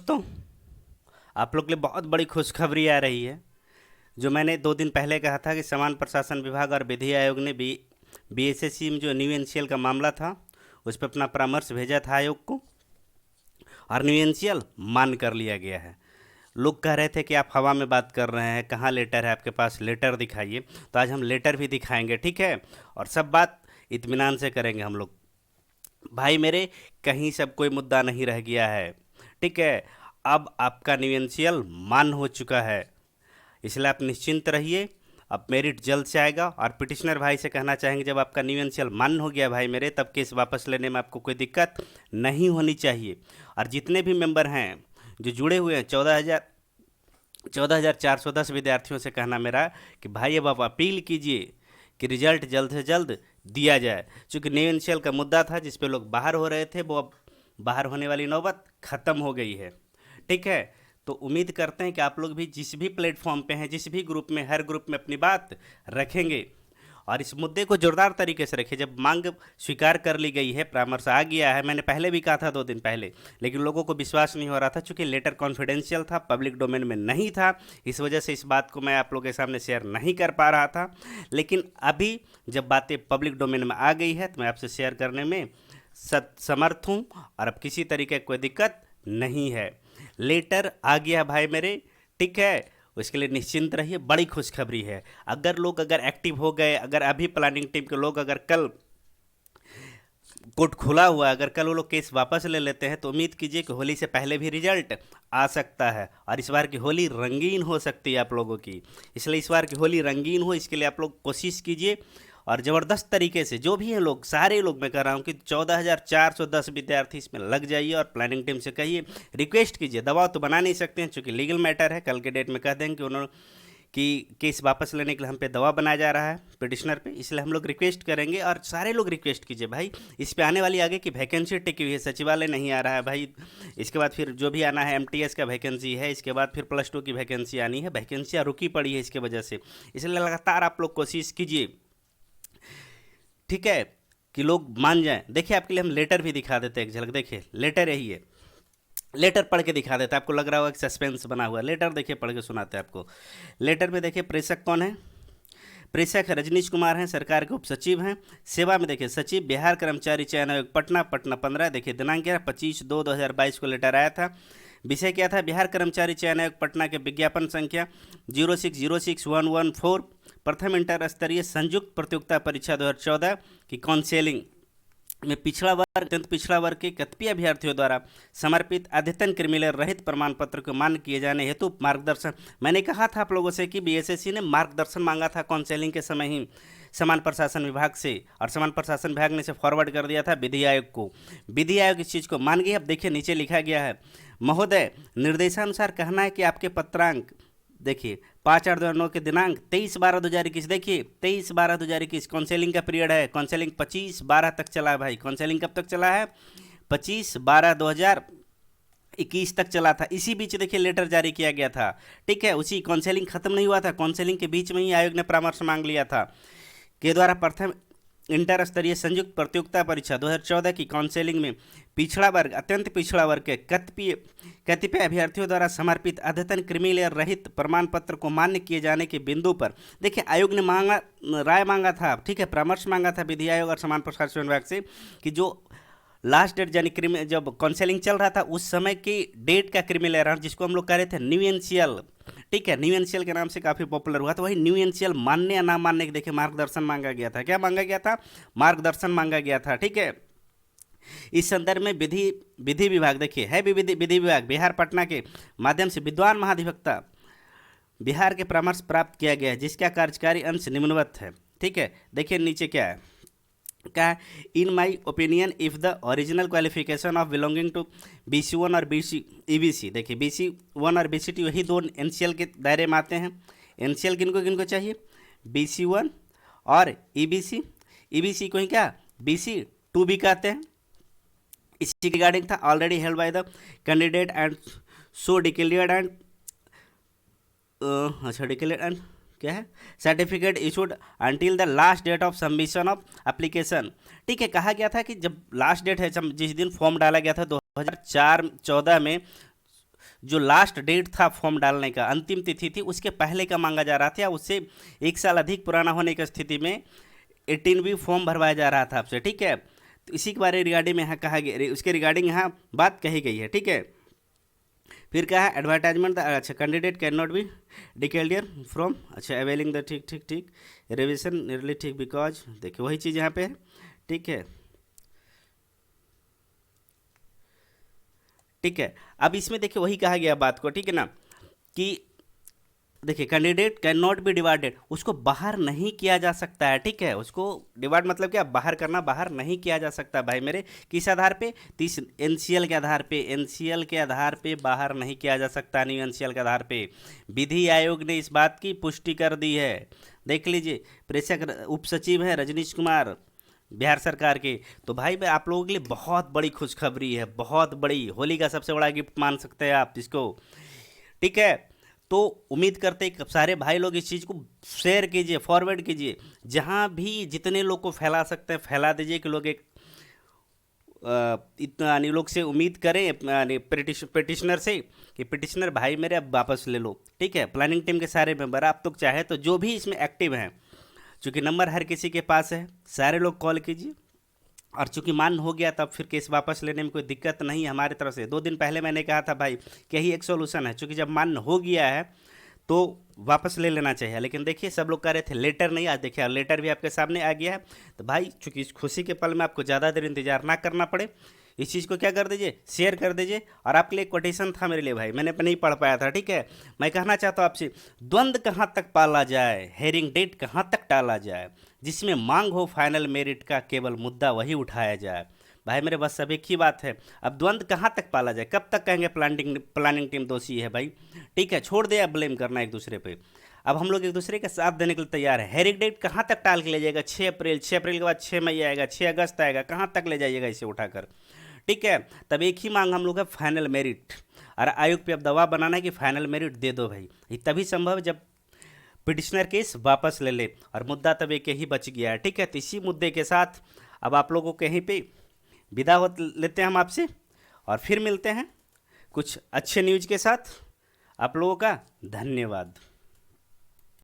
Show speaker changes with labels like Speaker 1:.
Speaker 1: दोस्तों, आप लोग के लिए बहुत बड़ी खुशखबरी आ रही है। जो मैंने 2 दिन पहले कहा था कि समान प्रशासन विभाग और विधि आयोग ने बीएसएससी में जो न्यू एनसीएल का मामला था उस पर अपना परामर्श भेजा था आयोग को, और न्यू एनसीएल मान कर लिया गया है। लोग कह रहे थे कि आप हवा में बात कर रहे हैं, कहाँ लेटर है आपके पास, लेटर दिखाइए। तो आज हम लेटर भी दिखाएंगे, ठीक है, और सब बात इत्मीनान से करेंगे हम लोग। भाई मेरे, कहीं सब कोई मुद्दा नहीं रह गया है, ठीक है। अब आपका न्यूएंशियल मान हो चुका है, इसलिए आप निश्चिंत रहिए। अब मेरिट जल्द से आएगा। और पिटिशनर भाई से कहना चाहेंगे, जब आपका न्यूएंशियल मान हो गया भाई मेरे, तब केस वापस लेने में आपको कोई दिक्कत नहीं होनी चाहिए। और जितने भी मेंबर हैं जो जुड़े हुए हैं, 14,410 विद्यार्थियों से कहना मेरा कि भाई अब आप अपील कीजिए कि रिजल्ट जल्द से जल्द दिया जाए। चूँकि न्यू एनसीएल का मुद्दा था जिस पे लोग बाहर हो रहे थे, वो अब बाहर होने वाली नौबत ख़त्म हो गई है, ठीक है। तो उम्मीद करते हैं कि आप लोग भी जिस भी प्लेटफॉर्म पे हैं, जिस भी ग्रुप में, हर ग्रुप में अपनी बात रखेंगे और इस मुद्दे को जोरदार तरीके से रखें। जब मांग स्वीकार कर ली गई है, परामर्श आ गया है, मैंने पहले भी कहा था 2 दिन पहले, लेकिन लोगों को विश्वास नहीं हो रहा था चूँकि लेटर कॉन्फिडेंशियल था, पब्लिक डोमेन में नहीं था। इस वजह से इस बात को मैं आप लोगों के सामने शेयर नहीं कर पा रहा था। लेकिन अभी जब बातें पब्लिक डोमेन में आ गई है तो मैं आपसे शेयर करने में समर्थ हूँ, और अब किसी तरीके की कोई दिक्कत नहीं है। लेटर आ गया भाई मेरे, ठीक है। उसके लिए निश्चिंत रहिए, बड़ी खुशखबरी है। अगर एक्टिव हो गए, अगर अभी प्लानिंग टीम के लोग अगर कल कोर्ट खुला हुआ है, अगर कल वो लोग केस वापस ले लेते हैं, तो उम्मीद कीजिए कि होली से पहले भी रिजल्ट आ सकता है और इस बार की होली रंगीन हो सकती है आप लोगों की। इसलिए इस बार की होली रंगीन हो, इसके लिए आप लोग कोशिश कीजिए और ज़बरदस्त तरीके से, जो भी हैं लोग, सारे लोग, मैं कह रहा हूँ कि 14,410 विद्यार्थी इसमें लग जाइए और प्लानिंग टीम से कहिए, रिक्वेस्ट कीजिए। दबाव तो बना नहीं सकते हैं चूँकि लीगल मैटर है, कल के डेट में कह देंगे कि उन्होंने कि केस वापस लेने के लिए हम पे दबाव बनाया जा रहा है पिटिशनर पे, इसलिए हम लोग रिक्वेस्ट करेंगे और सारे लोग रिक्वेस्ट कीजिए भाई। इस पे आने वाली आगे की वैकेंसी टिकी हुई है, सचिवालय नहीं आ रहा है भाई। इसके बाद फिर जो भी आना है, एमटीएस का वैकेंसी है, इसके बाद फिर +2 की वैकेंसी आनी है, वैकेंसियाँ रुकी पड़ी है इसके वजह से। इसलिए लगातार आप लोग कोशिश कीजिए, ठीक है, कि लोग मान जाएं। देखिए आपके लिए हम लेटर भी दिखा देते हैं, एक झलक देखिए। लेटर यही है, लेटर पढ़ के दिखा देता है। आपको लग रहा होगा कि सस्पेंस बना हुआ है, लेटर देखिए पढ़ के सुनाते हैं आपको। लेटर में देखिए प्रेषक कौन है, प्रेषक है रजनीश कुमार हैं, सरकार के उप सचिव हैं। सेवा में देखिए सचिव, बिहार कर्मचारी चयन आयोग पटना, पटना 15। देखिए दिनांक क्या है, 25/2/2022 को लेटर आया था। विषय क्या था, बिहार कर्मचारी चयन आयोग पटना के विज्ञापन संख्या 0606114, प्रथम इंटर स्तरीय संयुक्त प्रतियोगिता परीक्षा 2014 की काउंसेलिंग में पिछड़ा वर्ग, अत्यंत पिछड़ा वर्ग के कतिपय अभ्यर्थियों द्वारा समर्पित अद्यतन क्रिमिनल रहित प्रमाण पत्र को मान्य किए जाने हेतु मार्गदर्शन। मैंने कहा था आप लोगों से कि बीएसएससी ने मार्गदर्शन मांगा था काउंसेलिंग के समय ही समान प्रशासन विभाग से, और समान प्रशासन विभाग ने इसे फॉरवर्ड कर दिया था विधि आयोग को। विधि आयोग इस चीज़ को मान गया। अब देखिए नीचे लिखा गया है, महोदय निर्देशानुसार कहना है कि आपके पत्रांक देखिए 5/8/2009 के दिनांक 23/12/2021, देखिए 23/12/2021 काउंसेलिंग का पीरियड है। काउंसेलिंग 25/12 तक चला है भाई। काउंसेलिंग कब तक चला है, 25/12/2021 तक चला था। इसी बीच देखिए लेटर जारी किया गया था, ठीक है। उसी काउंसेलिंग खत्म नहीं हुआ था, काउंसेलिंग के बीच में ही आयोग ने परामर्श मांग लिया था के द्वारा प्रथम इंटर स्तरीय संयुक्त प्रतियोगिता परीक्षा 2014 की काउंसेलिंग में पिछड़ा वर्ग, अत्यंत पिछड़ा वर्ग के कतिपय अभ्यर्थियों द्वारा समर्पित अद्यतन क्रिमिनल रहित प्रमाण पत्र को मान्य किए जाने के बिंदु पर देखिए आयोग ने राय मांगा था, ठीक है, परामर्श मांगा था विधि आयोग और समान प्रशासन विभाग से कि जो लास्ट डेट यानी जब काउंसेलिंग चल रहा था उस समय की डेट का क्रिमिनल एरर, जिसको हम लोग कह रहे थे न्यू एनसीएल, ठीक है, न्यू एनसीएल के नाम से काफ़ी पॉपुलर हुआ था, वही न्यू एनसीएल मानने या ना मानने के देखिए मार्गदर्शन मांगा गया था। क्या मांगा गया था, मार्गदर्शन मांगा गया था, ठीक है। इस संदर्भ में विधि विभाग देखिए है, विधि विभाग बिहार पटना के माध्यम से विद्वान महाधिवक्ता बिहार के परामर्श प्राप्त किया गया है, जिसका कार्यकारी अंश निम्नवत है, ठीक है। देखिए नीचे क्या है, क्या, in my opinion if the original qualification of belonging to BC1 और EBC, देखिए BC1 और BC2 वही दो एनसीएल के दायरे में आते हैं। एनसीएल किनको किनको चाहिए, BC1 और EBC को ही क्या BC2 भी कहते हैं। इसी रिगार्डिंग था, already held by the candidate and so declared and declared and क्या है, certificate issued until the last date of submission of application, ठीक है। कहा गया था कि जब लास्ट डेट है, जिस दिन फॉर्म डाला गया था 2014 में जो लास्ट डेट था फॉर्म डालने का, अंतिम तिथि थी, उसके पहले का मांगा जा रहा था, या उससे 1 साल अधिक पुराना होने की स्थिति में 18B फॉर्म भरवाया जा रहा था आपसे, ठीक है। तो इसी के बारे रिगार्डिंग में यहाँ कहा गया, उसके रिगार्डिंग यहाँ बात कही गई है, ठीक है। फिर क्या है, एडवर्टाइजमेंट, अच्छा, candidate can not be declare from, अच्छा, अवेलिंग द, ठीक ठीक ठीक, रिविजन नियरली, ठीक, बिकॉज, देखिए वही चीज़ यहाँ पे है, ठीक है, ठीक है। अब इसमें देखिए वही कहा गया बात को, ठीक है ना, कि देखिए candidate can not be divided, उसको बाहर नहीं किया जा सकता है, ठीक है। उसको डिवाइड मतलब क्या, बाहर करना, बाहर नहीं किया जा सकता भाई मेरे। किस आधार पे, 30 एनसीएल के आधार पे, एनसीएल के आधार पे बाहर नहीं किया जा सकता, न्यू एनसीएल के आधार पे। विधि आयोग ने इस बात की पुष्टि कर दी है, देख लीजिए, प्रेक्षक उप सचिव हैं रजनीश कुमार, बिहार सरकार के। तो भाई आप लोगों के लिए बहुत बड़ी खुशखबरी है, बहुत बड़ी, होली का सबसे बड़ा गिफ्ट मान सकते हैं आप इसको, ठीक है। तो उम्मीद करते हैं कि सारे भाई लोग इस चीज़ को शेयर कीजिए, फॉरवर्ड कीजिए, जहाँ भी जितने लोग को फैला सकते हैं फैला दीजिए, कि लोग एक इतना यानी लोग से उम्मीद करें, यानी पिटिशनर से, कि पिटिशनर भाई मेरे अब वापस ले लो, ठीक है। प्लानिंग टीम के सारे मेंबर आप तो चाहे तो जो भी इसमें एक्टिव हैं, चूँकि नंबर हर किसी के पास है, सारे लोग कॉल कीजिए। और चूंकि मान हो गया, तब फिर केस वापस लेने में कोई दिक्कत नहीं है हमारी तरफ से। 2 दिन पहले मैंने कहा था भाई कि यही एक सोल्यूशन है, चूंकि जब मान हो गया है तो वापस ले लेना चाहिए। लेकिन देखिए सब लोग कह रहे थे लेटर नहीं, आज देखिए लेटर भी आपके सामने आ गया है। तो भाई चूंकि इस खुशी के पल में आपको ज़्यादा देर इंतजार ना करना पड़े, इस चीज़ को क्या कर दीजिए, शेयर कर दीजिए। और आपके लिए कोटेशन था मेरे लिए भाई, मैंने नहीं पढ़ पाया था, ठीक है। मैं कहना चाहता हूँ आपसे, द्वंद्व कहाँ तक पाला जाए, हेयरिंग डेट कहाँ तक टाला जाए, जिसमें मांग हो फाइनल मेरिट का, केवल मुद्दा वही उठाया जाए। भाई मेरे बस सब एक ही बात है, अब द्वंद्व कहाँ तक पाला जाए, कब तक कहेंगे प्लानिंग टीम दोषी है भाई, ठीक है। छोड़ दे अब ब्लेम करना एक दूसरे पे, अब हम लोग एक दूसरे का साथ देने के लिए तैयार है। हेयरिंग डेट कहाँ तक टाल के ले जाएगा, 6 अप्रैल, 6 अप्रैल के बाद 6 मई आएगा, 6 अगस्त आएगा, कहाँ तक ले जाइएगा इसे उठाकर, ठीक है। तब एक ही मांग हम लोग है, फाइनल मेरिट। और आयोग पे अब दबाव बनाना है कि फाइनल मेरिट दे दो भाई, ये तभी संभव है जब पिटिशनर केस वापस ले ले, और मुद्दा तब एक ही बच गया है, ठीक है। तो इसी मुद्दे के साथ अब आप लोगों को कहीं पे विदा हो लेते हैं हम आपसे, और फिर मिलते हैं कुछ अच्छे न्यूज के साथ। आप लोगों का धन्यवाद।